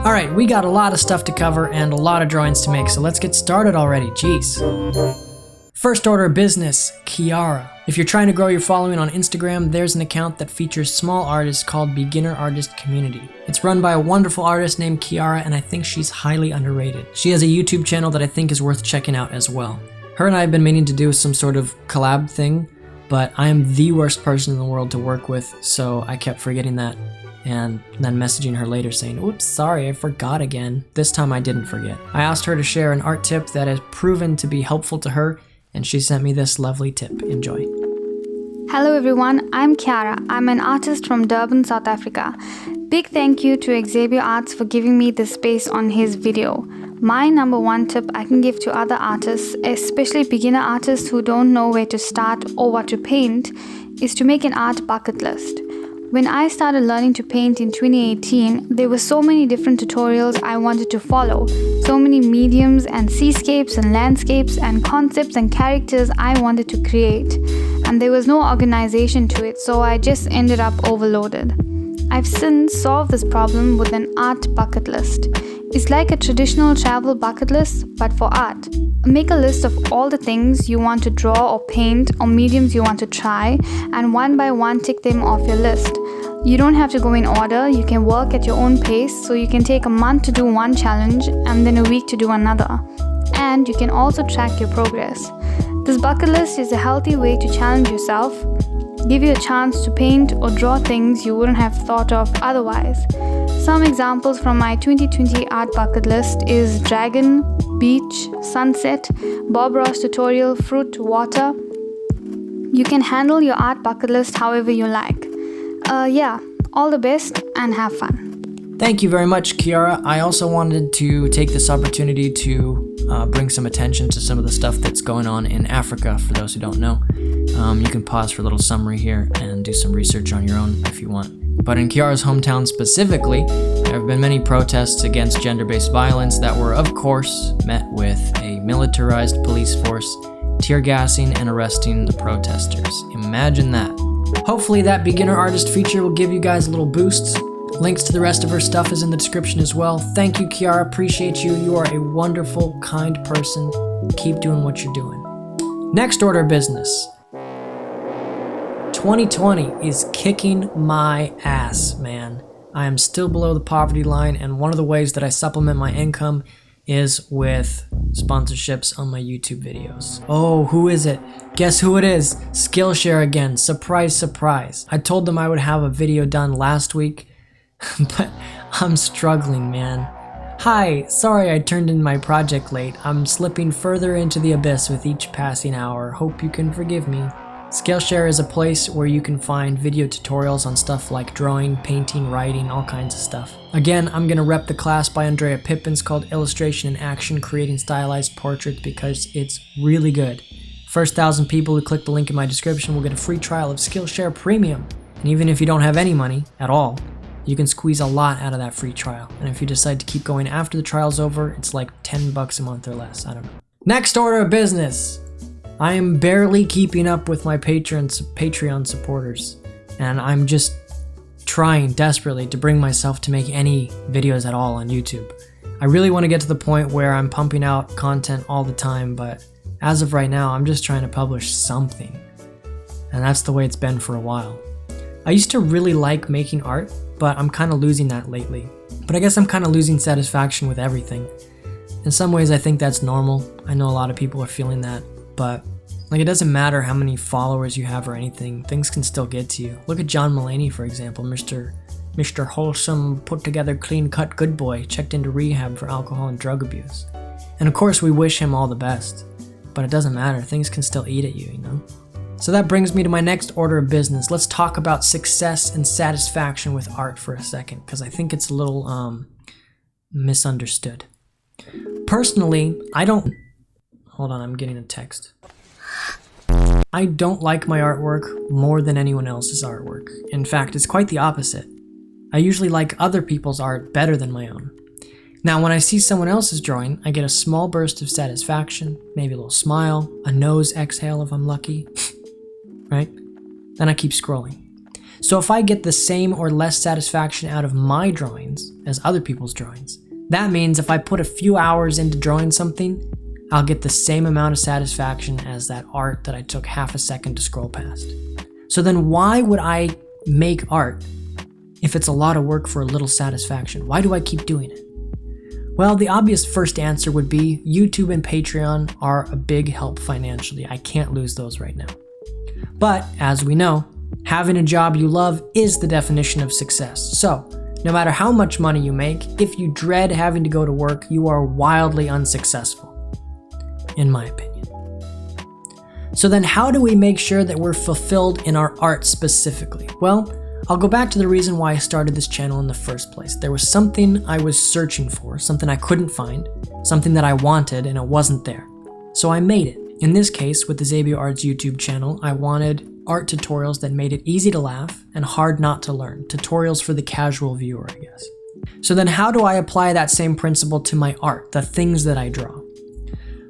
Alright, we got a lot of stuff to cover and a lot of drawings to make, so let's get started already, jeez. First order of business, Kiara. If you're trying to grow your following on Instagram, there's an account that features small artists called Beginner Artist Community. It's run by a wonderful artist named Kiara, and I think she's highly underrated. She has a YouTube channel that I think is worth checking out as well. Her and I have been meaning to do some sort of collab thing, but I am the worst person in the world to work with, so I kept forgetting that, and then messaging her later saying, oops, sorry, I forgot again. This time I didn't forget. I asked her to share an art tip that has proven to be helpful to her, and she sent me this lovely tip. Enjoy. Hello everyone, I'm Kiara. I'm an artist from Durban, South Africa. Big thank you to Xabio Arts for giving me this space on his video. My number one tip I can give to other artists, especially beginner artists who don't know where to start or what to paint, is to make an art bucket list. When I started learning to paint in 2018, there were so many different tutorials I wanted to follow, so many mediums and seascapes and landscapes and concepts and characters I wanted to create, and there was no organization to it, so I just ended up overloaded. I've since solved this problem with an art bucket list. It's like a traditional travel bucket list, but for art. Make a list of all the things you want to draw or paint or mediums you want to try, and one by one tick them off your list. You don't have to go in order, you can work at your own pace, so you can take a month to do one challenge and then a week to do another. And you can also track your progress. This bucket list is a healthy way to challenge yourself, give you a chance to paint or draw things you wouldn't have thought of otherwise. Some examples from my 2020 art bucket list is dragon, beach, sunset, Bob Ross tutorial, fruit, water. You can handle your art bucket list however you like. Yeah, all the best and have fun. Thank you very much, Kiara. I also wanted to take this opportunity to bring some attention to some of the stuff that's going on in Africa, for those who don't know. You can pause for a little summary here and do some research on your own if you want. But in Kiara's hometown specifically, there have been many protests against gender-based violence that were, of course, met with a militarized police force, tear gassing and arresting the protesters. Imagine that. Hopefully that beginner artist feature will give you guys a little boost. Links to the rest of her stuff is in the description as well. Thank you, Kiara. Appreciate you. You are a wonderful, kind person. Keep doing what you're doing. Next order of business. 2020 is kicking my ass, man. I am still below the poverty line, and one of the ways that I supplement my income is with sponsorships on my YouTube videos. Oh, who is it? Guess who it is? Skillshare again. Surprise, surprise. I told them I would have a video done last week, but I'm struggling, man. Hi, sorry I turned in my project late. I'm slipping further into the abyss with each passing hour. Hope you can forgive me. Skillshare is a place where you can find video tutorials on stuff like drawing, painting, writing, all kinds of stuff. Again, I'm gonna rep the class by Andrea Pippins called Illustration in Action, Creating Stylized Portraits, because it's really good. First 1,000 people who click the link in my description will get a free trial of Skillshare Premium. And even if you don't have any money at all, you can squeeze a lot out of that free trial. And if you decide to keep going after the trial's over, it's like 10 bucks a month or less, I don't know. Next order of business. I am barely keeping up with my Patreon supporters, and I'm just trying desperately to bring myself to make any videos at all on YouTube. I really want to get to the point where I'm pumping out content all the time, but as of right now, I'm just trying to publish something, and that's the way it's been for a while. I used to really like making art, but I'm kind of losing that lately. But I guess I'm kind of losing satisfaction with everything. In some ways, I think that's normal. I know a lot of people are feeling that. But like, it doesn't matter how many followers you have or anything, things can still get to you. Look at John Mulaney, for example, Mr. Wholesome, put together, clean cut good boy, checked into rehab for alcohol and drug abuse. And of course we wish him all the best, but it doesn't matter, things can still eat at you, you know? So that brings me to my next order of business. Let's talk about success and satisfaction with art for a second, because I think it's a little misunderstood. Personally, hold on, I'm getting a text. I don't like my artwork more than anyone else's artwork. In fact, it's quite the opposite. I usually like other people's art better than my own. Now, when I see someone else's drawing, I get a small burst of satisfaction, maybe a little smile, a nose exhale if I'm lucky, right? Then I keep scrolling. So if I get the same or less satisfaction out of my drawings as other people's drawings, that means if I put a few hours into drawing something, I'll get the same amount of satisfaction as that art that I took half a second to scroll past. So then why would I make art if it's a lot of work for a little satisfaction? Why do I keep doing it? Well, the obvious first answer would be YouTube and Patreon are a big help financially. I can't lose those right now. But as we know, having a job you love is the definition of success. So no matter how much money you make, if you dread having to go to work, you are wildly unsuccessful, in my opinion. So then how do we make sure that we're fulfilled in our art specifically? Well, I'll go back to the reason why I started this channel in the first place. There was something I was searching for, something I couldn't find, something that I wanted and it wasn't there. So I made it. In this case, with the Xabio Arts YouTube channel, I wanted art tutorials that made it easy to laugh and hard not to learn. Tutorials for the casual viewer, I guess. So then how do I apply that same principle to my art, the things that I draw?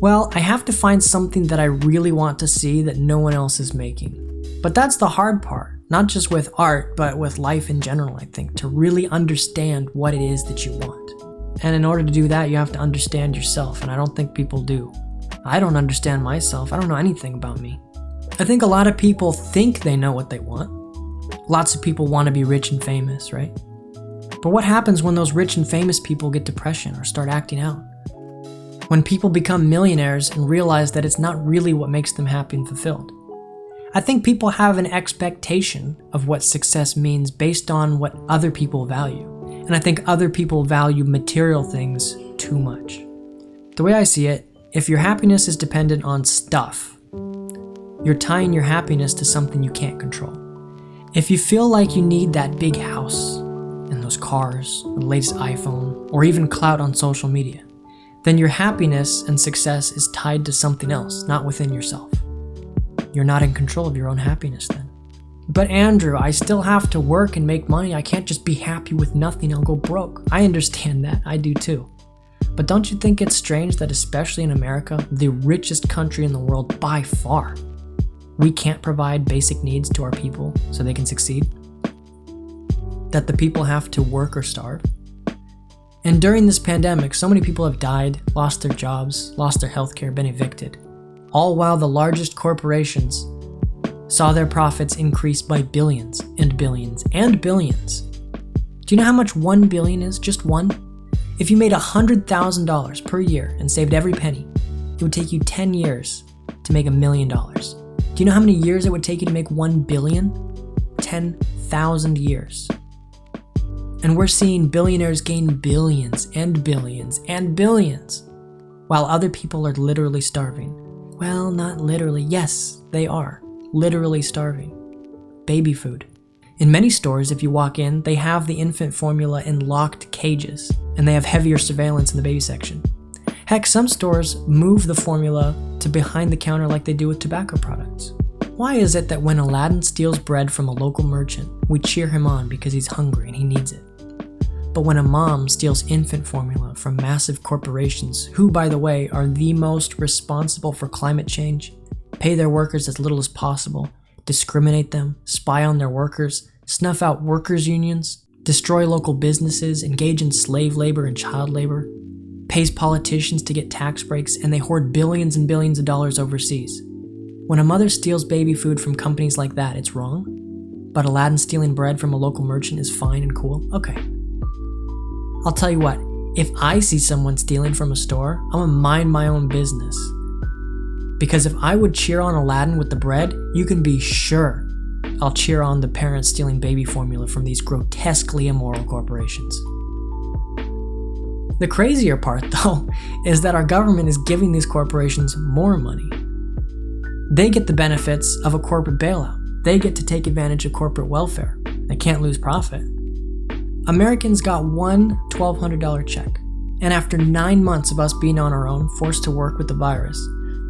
Well, I have to find something that I really want to see that no one else is making. But that's the hard part. Not just with art, but with life in general, I think, to really understand what it is that you want. And in order to do that, you have to understand yourself, and I don't think people do. I don't understand myself. I don't know anything about me. I think a lot of people think they know what they want. Lots of people want to be rich and famous, right? But what happens when those rich and famous people get depression or start acting out? When people become millionaires and realize that it's not really what makes them happy and fulfilled? I think people have an expectation of what success means based on what other people value. And I think other people value material things too much. The way I see it, if your happiness is dependent on stuff, you're tying your happiness to something you can't control. If you feel like you need that big house and those cars, the latest iPhone, or even clout on social media, then your happiness and success is tied to something else, not within yourself. You're not in control of your own happiness then. But Andrew, I still have to work and make money. I can't just be happy with nothing. I'll go broke. I understand that. I do too. But don't you think it's strange that especially in America, the richest country in the world by far, we can't provide basic needs to our people so they can succeed? That the people have to work or starve? And during this pandemic, so many people have died, lost their jobs, lost their healthcare, been evicted. All while the largest corporations saw their profits increase by billions and billions and billions. Do you know how much 1 billion is? Just one? If you made $100,000 per year and saved every penny, it would take you 10 years to make $1 million. Do you know how many years it would take you to make 1 billion? 10,000 years. And we're seeing billionaires gain billions and billions and billions, while other people are literally starving. Well, not literally. Yes, they are. Literally starving. Baby food. In many stores, if you walk in, they have the infant formula in locked cages, and they have heavier surveillance in the baby section. Heck, some stores move the formula to behind the counter like they do with tobacco products. Why is it that when Aladdin steals bread from a local merchant, we cheer him on because he's hungry and he needs it? But when a mom steals infant formula from massive corporations, who, by the way, are the most responsible for climate change, pay their workers as little as possible, discriminate them, spy on their workers, snuff out workers' unions, destroy local businesses, engage in slave labor and child labor, pays politicians to get tax breaks, and they hoard billions and billions of dollars overseas. When a mother steals baby food from companies like that, it's wrong? But Aladdin stealing bread from a local merchant is fine and cool? Okay. I'll tell you what, if I see someone stealing from a store, I'm gonna mind my own business. Because if I would cheer on Aladdin with the bread, you can be sure I'll cheer on the parents stealing baby formula from these grotesquely immoral corporations. The crazier part, though, is that our government is giving these corporations more money. They get the benefits of a corporate bailout. They get to take advantage of corporate welfare. They can't lose profit. Americans got one $1,200 check, and after 9 months of us being on our own, forced to work with the virus,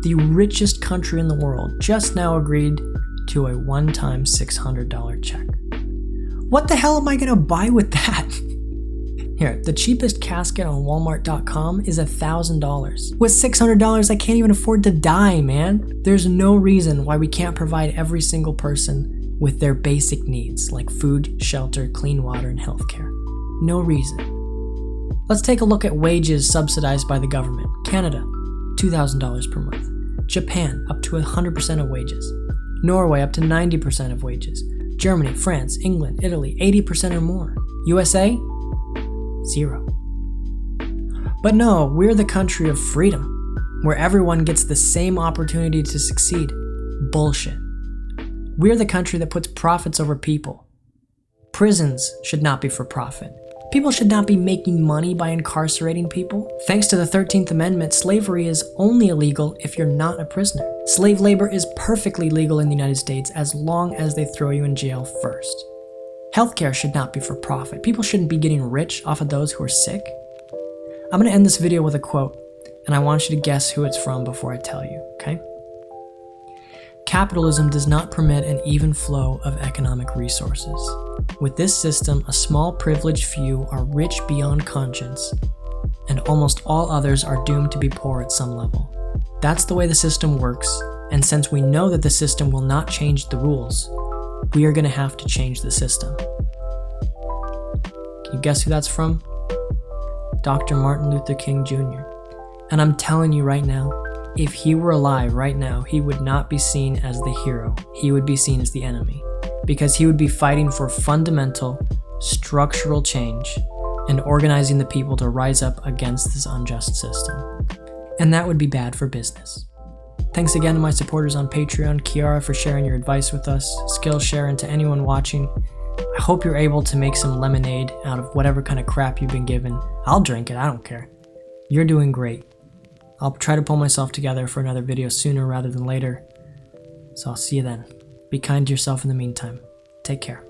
the richest country in the world just now agreed to a one-time $600 check. What the hell am I gonna buy with that? Here, the cheapest casket on Walmart.com is $1,000. With $600, I can't even afford to die, man. There's no reason why we can't provide every single person with their basic needs like food, shelter, clean water, and healthcare. No reason. Let's take a look at wages subsidized by the government. Canada, $2,000 per month. Japan, up to 100% of wages. Norway, up to 90% of wages. Germany, France, England, Italy, 80% or more. USA, 0. But no, we're the country of freedom, where everyone gets the same opportunity to succeed. Bullshit. We're the country that puts profits over people. Prisons should not be for profit. People should not be making money by incarcerating people. Thanks to the 13th Amendment, slavery is only illegal if you're not a prisoner. Slave labor is perfectly legal in the United States as long as they throw you in jail first. Healthcare should not be for profit. People shouldn't be getting rich off of those who are sick. I'm going to end this video with a quote, and I want you to guess who it's from before I tell you, okay? Capitalism does not permit an even flow of economic resources. With this system, a small privileged few are rich beyond conscience, and almost all others are doomed to be poor at some level. That's the way the system works, and since we know that the system will not change the rules, we are going to have to change the system. Can you guess who that's from? Dr. Martin Luther King Jr. And I'm telling you right now, if he were alive right now, he would not be seen as the hero. He would be seen as the enemy, because he would be fighting for fundamental, structural change and organizing the people to rise up against this unjust system. And that would be bad for business. Thanks again to my supporters on Patreon, Kiara for sharing your advice with us, Skillshare, and to anyone watching. I hope you're able to make some lemonade out of whatever kind of crap you've been given. I'll drink it, I don't care. You're doing great. I'll try to pull myself together for another video sooner rather than later. So I'll see you then. Be kind to yourself in the meantime. Take care.